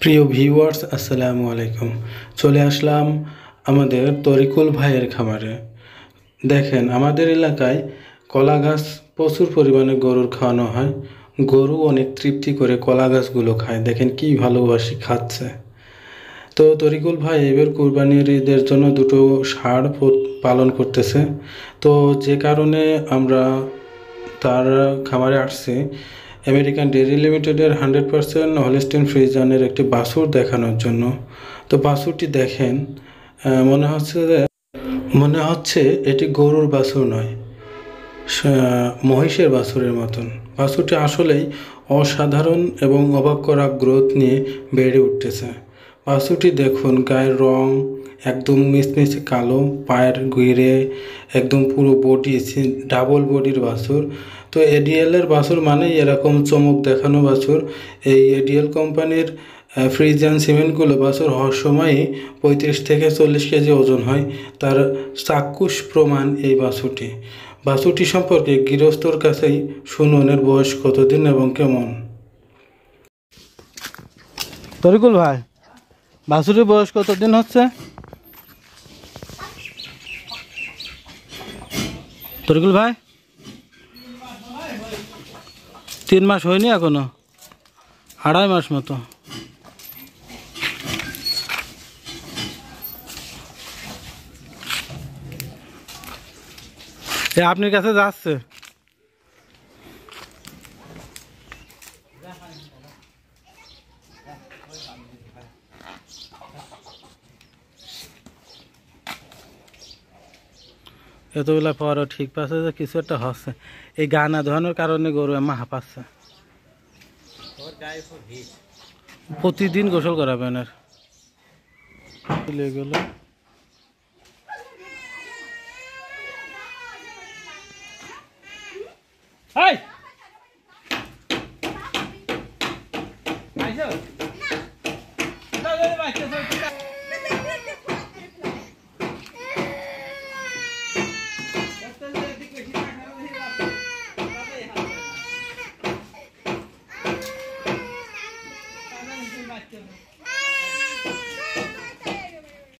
প্রিয় ভিউয়ার্স, আসসালামু আলাইকুম। চলে আসলাম আমাদের তরিকুল ভাইয়ের খামারে। দেখেন, আমাদের এলাকায় কলা গাছ প্রচুর পরিমাণে গরুর খাওয়ানো হয়। গরু অনেক তৃপ্তি করে কলা গাছগুলো খায়। দেখেন কি ভালোবাসি খাচ্ছে। তো তরিকুল ভাই এবার কুরবানির ঈদের জন্য দুটো ষাঁড় পালন করতেছে। তো যে কারণে আমরা তার খামারে আসছি আমেরিকান ডেইরি লিমিটেডের 100% হলস্টিন ফ্রিজিয়ানের একটি বাছুর দেখানোর জন্য। তো বাছুরটি দেখেন, মনে হচ্ছে এটি গরুর বাছুর নয়, মহিষের বাছুরের মতন। বাছুরটি আসলেই অসাধারণ এবং অবাক করা গ্রোথ নিয়ে বেড়ে উঠতেছে। বাছুরটি দেখুন, গায়ের রং একদম মিচমিচে কালো, পায়ের গিরে একদম পুরো বডি ডাবল বডির বাছুর। তো এডিএলের বাছুর মানে এরকম চমক দেখানো বাছুর। এই এডিএল কোম্পানির ফ্রিজিয়ান সিমেন্টগুলো বাছুর হওয়ার সময়ই 35 থেকে 40 কেজি ওজন হয়। তার চাক্ষুষ প্রমাণ এই বাছুরটি সম্পর্কে গৃহস্থর কাছেই শুনুন, এর বয়স কতদিন এবং কেমন। তরিকুল ভাই, বাছুরের বয়স কতদিন হচ্ছে? তরিকুল ভাই, 3 মাস হয়নি এখনো, 2.5 মাস মতো। আপনার কাছে যাচ্ছে। এতগুলা পরও ঠিক পাচ্ছে যে কিছু একটা হচ্ছে। এই গা না ধোয়ানোর কারণে গরু এমা হাঁপাচ্ছে। প্রতিদিন গোসল করাবেন। আর গেল